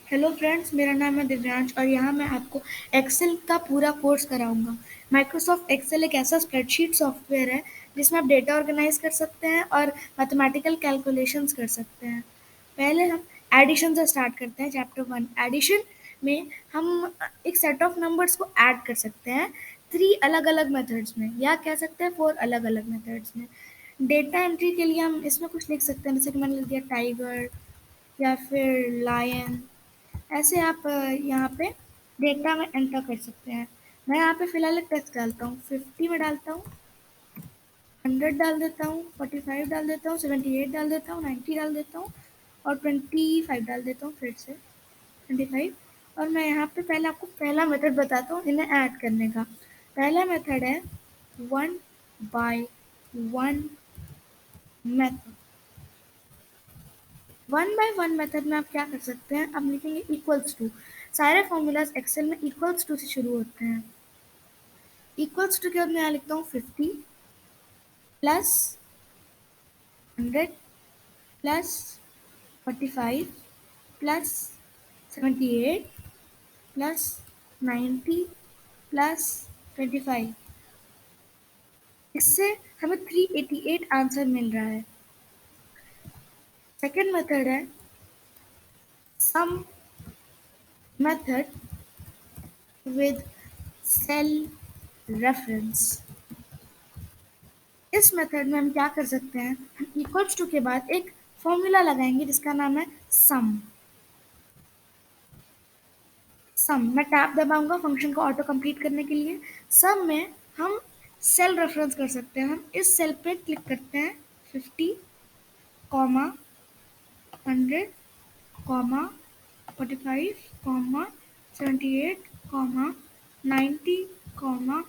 Hello friends, मेरा नाम है दिव्यांश और यहाँ मैं आपको एक्सेल का पूरा कोर्स कराऊंगा। माइक्रोसॉफ्ट एक्सेल एक ऐसा स्प्रेडशीट सॉफ्टवेयर है जिसमें आप डेटा ऑर्गेनाइज कर सकते हैं और मैथमेटिकल कैलकुलेशंस कर सकते हैं। पहले हम एडिशन से स्टार्ट करते हैं। चैप्टर 1 एडिशन में हम एक सेट ऑफ नंबर्स को ऐड कर सकते हैं 3 अलग-अलग मेथड्स में, या कह सकते हैं 4 अलग-अलग मेथड्स में। डेटा एंट्री के लिए हम इसमें कुछ लिख सकते हैं, जैसे कि मैंने लिख दिया टाइगर या फिर लायन। ऐसे आप यहाँ पे डेटा में एंटर कर सकते हैं। मैं यहाँ पे फिलहाल एक टेक्स्ट डालता हूँ, 50 में डालता हूँ, 100 डाल देता हूँ, 45 डाल देता हूँ, 78 डाल देता हूँ, 90 डाल देता हूँ और 25 डाल देता हूँ फिर से 25। और मैं यहाँ पे पहले आपको पहला मेथड बताता हूँ इन्हें ऐड करने का। पहला मेथड है 1 by 1 मेथड। 1 by 1 मेथड में आप क्या कर सकते हैं, आप लिखेंगे इक्वल्स टू। सारे फॉर्मूलाज एक्सेल में इक्वल्स टू से शुरू होते हैं। इक्वल्स टू के बाद मैं यहाँ लिखता हूँ 50 plus 100 plus 45 plus 78 plus 90 plus 25। इससे हमें 388 आंसर मिल रहा है। सेकेंड मेथड है sum method with cell reference. इस मेथड में हम क्या कर सकते हैं, हम इक्वल्स टू के बाद एक फॉर्मूला लगाएंगे जिसका नाम है सम। सम मैं टैब दबाऊंगा फंक्शन को ऑटो कंप्लीट करने के लिए। सम में हम सेल रेफरेंस कर सकते हैं। हम इस सेल पे क्लिक करते हैं 50 comma 100 comma 45 comma 78 comma 90 comma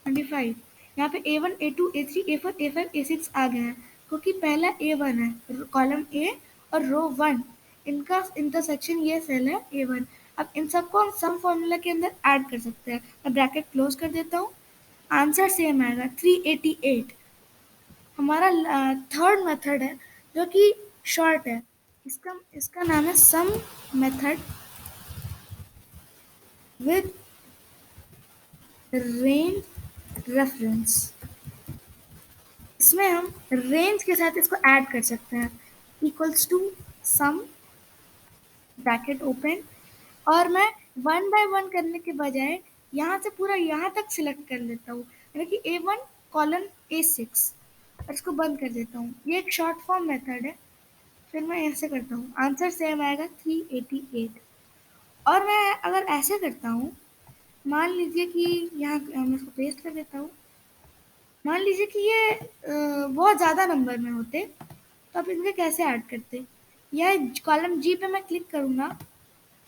25। यहाँ पे A1 A2 A3 A4 A5 A6 आ गए हैं क्योंकि पहला A1 है, कॉलम ए और रो 1, इनका इंटरसेक्शन ये सेल है A1। अब इन सबको हम सम फॉर्मूला के अंदर ऐड कर सकते हैं। मैं ब्रैकेट क्लोज कर देता हूँ, आंसर सेम आएगा 388। हमारा थर्ड मेथड है जो कि शॉर्ट है। इसका इसका नाम है sum method with range reference. इसमें हम रेंज के साथ इसको ऐड कर सकते हैं। Equals to sum bracket open, और मैं 1 by 1 करने के बजाय यहाँ से पूरा यहाँ तक सिलेक्ट कर लेता हूँ, यानी कि A1 कॉलन A6, और इसको बंद कर देता हूँ। ये एक शॉर्ट फॉर्म मेथड है। फिर मैं ऐसे करता हूँ, आंसर सेम आएगा 388। और मैं अगर ऐसे करता हूँ, मान लीजिए कि यहाँ मैं इसको पेस्ट कर देता हूँ। मान लीजिए कि ये बहुत ज़्यादा नंबर में होते, तो आप इनके कैसे ऐड करते। यह कॉलम जी पे मैं क्लिक करूँगा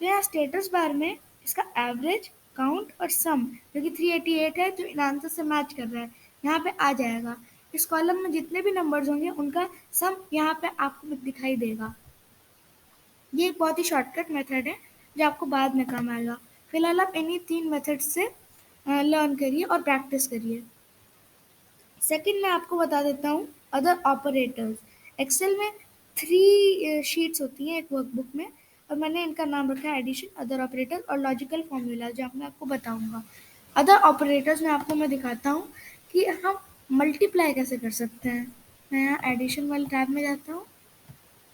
तो यहाँ स्टेटस बार में इसका एवरेज, काउंट और सम, जो कि 388 है, जो इन आंसर से मैच कर रहा है, यहाँ पे आ जाएगा। इस कॉलम में जितने भी नंबर्स होंगे उनका सम यहाँ पे आपको दिखाई देगा। ये एक बहुत ही शॉर्टकट मेथड है जो आपको बाद में काम आएगा। फिलहाल आप इन्हीं 3 मेथड से लर्न करिए और प्रैक्टिस करिए। सेकंड मैं आपको बता देता हूँ अदर ऑपरेटर्स। एक्सेल में 3 शीट्स होती हैं एक वर्कबुक में, और मैंने इनका नाम रखा है एडिशन, अदर ऑपरेटर और लॉजिकल फॉर्मूला, जो मैं आपको बताऊंगा। अदर ऑपरेटर्स में आपको मैं दिखाता हूँ कि हम मल्टीप्लाई कैसे कर सकते हैं। मैं यहाँ एडिशन वाले टैब में जाता हूँ,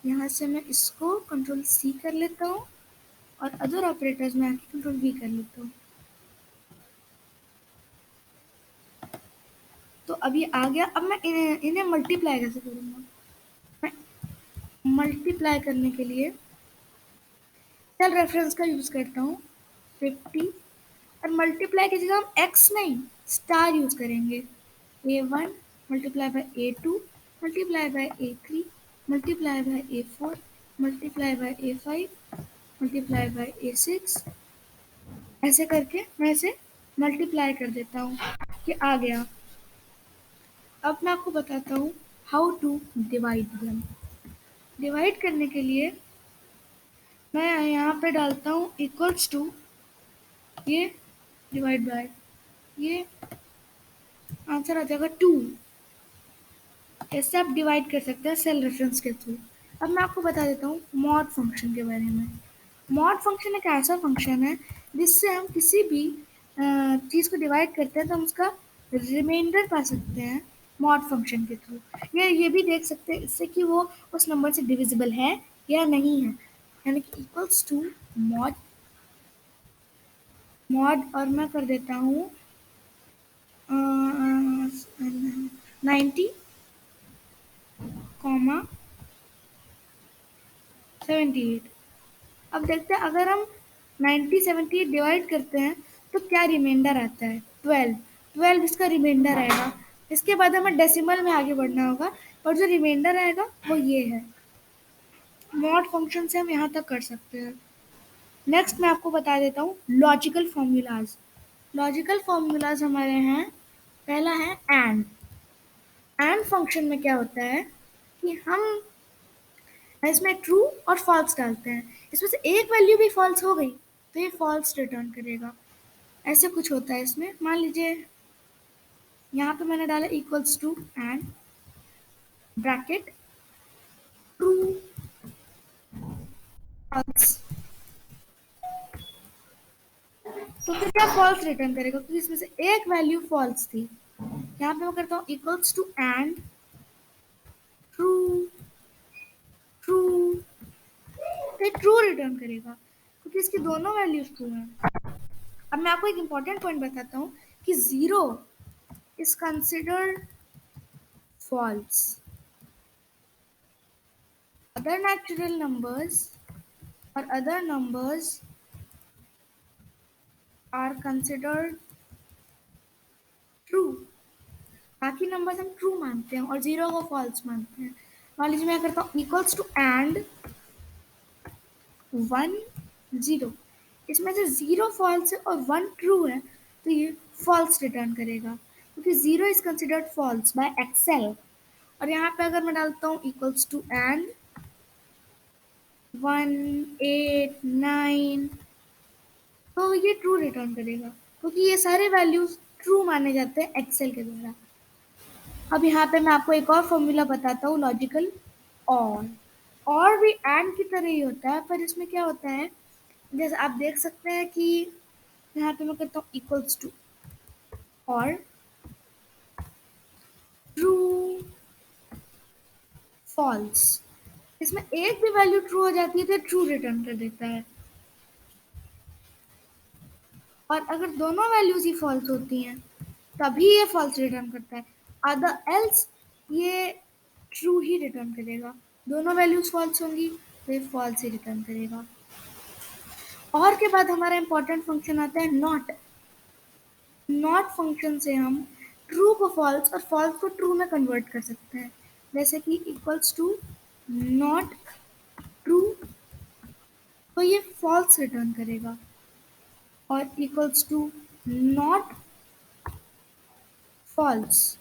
यहाँ से मैं इसको कंट्रोल C कर लेता हूँ और अदर ऑपरेटर्स में आके कंट्रोल V कर लेता हूँ। तो अब ये आ गया। अब मैं इन्हें मल्टीप्लाई कैसे करूँगा। मैं मल्टीप्लाई करने के लिए सेल रेफरेंस का यूज़ करता हूँ 50, और मल्टीप्लाई की जगह हम एक्स नहीं स्टार यूज़ करेंगे। A1 multiply by A2 multiply by A3 multiply by A4 multiply by A5 multiply by A6। ऐसे करके मैं इसे मल्टीप्लाई कर देता हूँ कि आ गया। अब मैं आपको बताता हूँ how to divide them. Divide करने के लिए मैं यहाँ पे डालता हूँ इक्वल्स टू, ये डिवाइड बाय ये, आंसर आ जाएगा 2। ऐसे आप डिवाइड कर सकते हैं सेल रेफरेंस के थ्रू। अब मैं आपको बता देता हूँ मॉड फंक्शन के बारे में। मॉड फंक्शन एक ऐसा फंक्शन है जिससे हम किसी भी चीज़ को डिवाइड करते हैं तो हम उसका रिमाइंडर पा सकते हैं मॉड फंक्शन के थ्रू। ये भी देख सकते हैं इससे कि वो उस नंबर से डिविजिबल है या नहीं है, यानी कि इक्वल्स टू मॉड मॉड और मैं कर देता हूँ 90 कॉमा 78। अब देखते हैं अगर हम 90 78 डिवाइड करते हैं तो क्या रिमाइंडर आता है 12। 12 इसका रिमाइंडर आएगा। इसके बाद हमें डेसिमल में आगे बढ़ना होगा और जो रिमाइंडर आएगा वो ये है। मॉड फंक्शन से हम यहाँ तक कर सकते हैं। नेक्स्ट मैं आपको बता देता हूँ लॉजिकल फॉर्मूलाज। लॉजिकल फॉर्मूलाज हमारे हैं, पहला है एंड। एंड फंक्शन में क्या होता है कि हम इसमें ट्रू और फॉल्स डालते हैं, इसमें से एक वैल्यू भी फॉल्स हो गई तो ये फॉल्स रिटर्न करेगा। ऐसे कुछ होता है इसमें। मान लीजिए यहाँ पे मैंने डाला equals to and bracket true false, तो फिर क्या फॉल्स रिटर्न करेगा क्योंकि इसमें से एक वैल्यू फॉल्स थी। यहाँ पे मैं करता हूँ equals to and true true, तो ट्रू रिटर्न करेगा क्योंकि इसकी दोनों वैल्यूज ट्रू हैं। अब मैं आपको एक इम्पॉर्टेंट पॉइंट बताता हूँ कि zero is considered false. Other natural numbers or other numbers are considered true। बाकी नंबर्स हम ट्रू मानते हैं और जीरो को फॉल्स मानते हैं। मान लीजिए मैं करता हूँ इक्वल्स टू एंड 1 0, इसमें से जीरो फॉल्स है और 1 ट्रू है तो ये फॉल्स रिटर्न करेगा क्योंकि zero is considered false by Excel. और यहाँ पे अगर मैं डालता हूँ इक्वल्स टू एंड 1 8 9, तो ये ट्रू रिटर्न करेगा क्योंकि ये सारे वैल्यूज ट्रू माने जाते हैं एक्सेल के द्वारा। अब यहाँ पे मैं आपको एक और फॉर्मूला बताता हूँ लॉजिकल और भी एंड की तरह ही होता है पर इसमें क्या होता है, जैसे आप देख सकते हैं कि यहाँ पे मैं करता हूँ इक्वल्स टू और ट्रू फॉल्स, इसमें एक भी वैल्यू ट्रू हो जाती है तो ट्रू रिटर्न कर देता है और अगर दोनों वैल्यूज ही फॉल्स होती हैं तभी ये फॉल्स रिटर्न करता है। अदर एल्स ये ट्रू ही रिटर्न करेगा। दोनों वैल्यूज फॉल्स होंगी तो ये फॉल्स ही रिटर्न करेगा। और के बाद हमारा इंपॉर्टेंट फंक्शन आता है नॉट। नॉट फंक्शन से हम ट्रू को फॉल्स और फॉल्स को ट्रू में कन्वर्ट कर सकते हैं, जैसे कि इक्वल्स टू नॉट ट्रू, तो ये फॉल्स रिटर्न करेगा और इक्वल्स टू नॉट फॉल्स,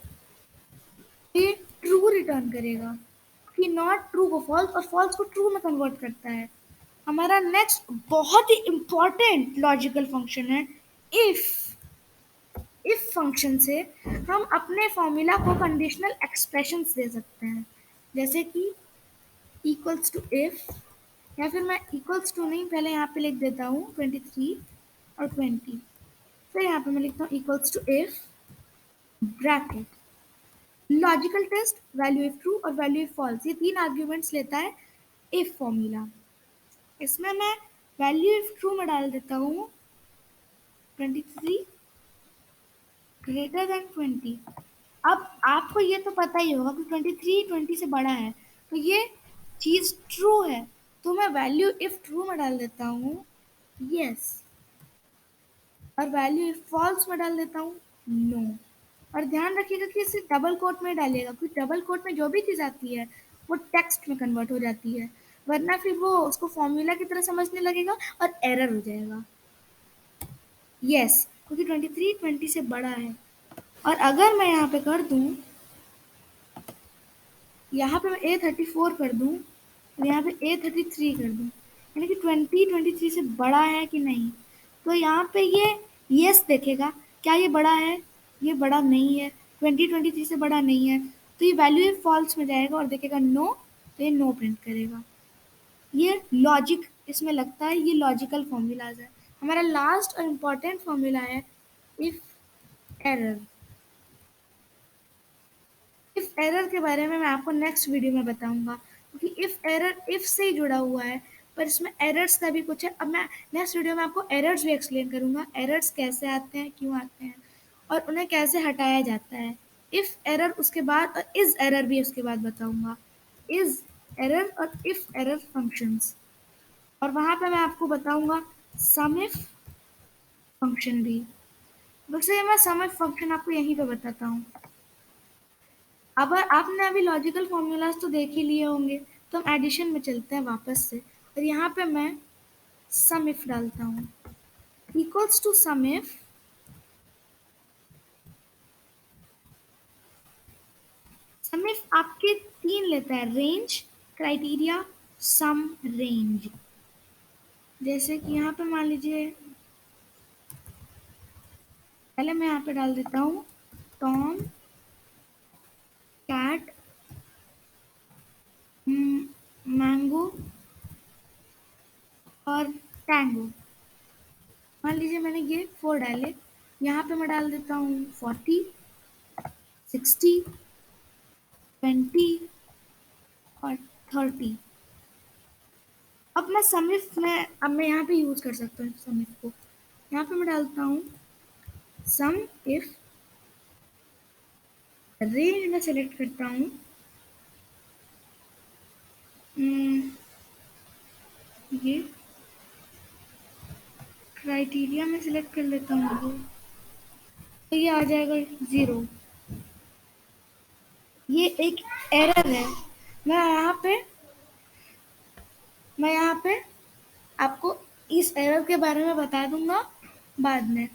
ये ट्रू रिटर्न करेगा कि नॉट ट्रू को फॉल्स और फॉल्स को ट्रू में कन्वर्ट करता है। हमारा नेक्स्ट बहुत ही इंपॉर्टेंट लॉजिकल फंक्शन है इफ। इफ फंक्शन से हम अपने फॉर्मूला को कंडीशनल एक्सप्रेशंस दे सकते हैं, जैसे कि इक्वल्स टू इफ, या फिर मैं इक्वल्स टू नहीं पहले यहाँ पे लिख देता हूँ 23 और 20, फिर यहाँ पे मैं लिखता हूँ equals to if bracket logical test value if true और वैल्यू इफ फॉल्स, ये तीन आर्ग्यूमेंट्स लेता है इफ फॉर्मूला। इसमें मैं वैल्यू इफ ट्रू में डाल देता हूँ 23 ग्रेटर देन 20। अब आपको ये तो पता ही होगा कि 23 20 से बड़ा है तो ये चीज़ ट्रू है, तो मैं वैल्यू इफ ट्रू में डाल देता हूँ यस और वैल्यू इफ फॉल्स में डाल देता हूँ नो। और ध्यान रखिएगा कि इसे डबल कोट में डालिएगा क्योंकि डबल कोट में जो भी चीज़ आती है वो टेक्स्ट में कन्वर्ट हो जाती है, वरना फिर वो उसको फॉर्मूला की तरह समझने लगेगा और एरर हो जाएगा। यस क्योंकि 23 20 से बड़ा है। और अगर मैं यहाँ पे कर दूँ, यहाँ पे मैं A34 कर दूँ और यहाँ पे A33 कर दूँ, यानी कि 23 से बड़ा है कि नहीं, तो यहाँ पे ये यस देखेगा क्या ये बड़ा है, ये बड़ा नहीं है, 23 से बड़ा नहीं है, तो ये वैल्यू ये फॉल्स में जाएगा और देखेगा नो, तो ये नो प्रिंट करेगा। ये लॉजिक इसमें लगता है ये लॉजिकल फॉर्मूलाज है। हमारा लास्ट और इम्पॉर्टेंट फॉर्मूला है इफ एरर। इफ एरर के बारे में मैं आपको नेक्स्ट वीडियो में बताऊंगा, क्योंकि इफ एरर इफ से ही जुड़ा हुआ है, पर इसमें एरर्स का भी कुछ है। अब मैं नेक्स्ट वीडियो में आपको एरर्स भी एक्सप्लेन करूंगा, एरर्स कैसे आते हैं, क्यों आते हैं, और उन्हें कैसे हटाया जाता है। इफ एरर उसके बाद और इज एरर भी उसके बाद बताऊंगा। इज एरर और इफ एरर फंक्शंस, और वहां पे मैं आपको बताऊंगा सम इफ फंक्शन भी। वैसे मैं सम इफ फंक्शन आपको यहीं पे बताता हूँ। अब आपने अभी लॉजिकल फॉर्मूलाज तो देख ही लिए होंगे, तो हम एडिशन में चलते हैं वापस से, और यहाँ पे मैं सम इफ डालता हूँ equals to sum if. Sum if आपके तीन लेता है, रेंज, क्राइटेरिया, सम रेंज। जैसे कि यहाँ पे मान लीजिए, पहले मैं यहाँ पे डाल देता हूँ टॉम, कैट, मैंगो और टैंगो। मान लीजिए मैंने ये 4 डाले, यहाँ पे मैं डाल देता हूँ 40, 60, 20 और 30। अब मैं समिफ में, अब मैं यहाँ पे यूज कर सकता हूँ समिफ को। यहाँ पे मैं डालता हूँ सम इफ, रेंज में सेलेक्ट करता हूँ ये, क्राइटेरिया में सिलेक्ट कर लेता हूँ, तो ये आ जाएगा 0। ये एक एरर है। मैं यहाँ पे मैं यहाँ पे आपको इस एरर के बारे में बता दूंगा बाद में,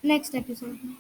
नेक्स्ट एपिसोड में।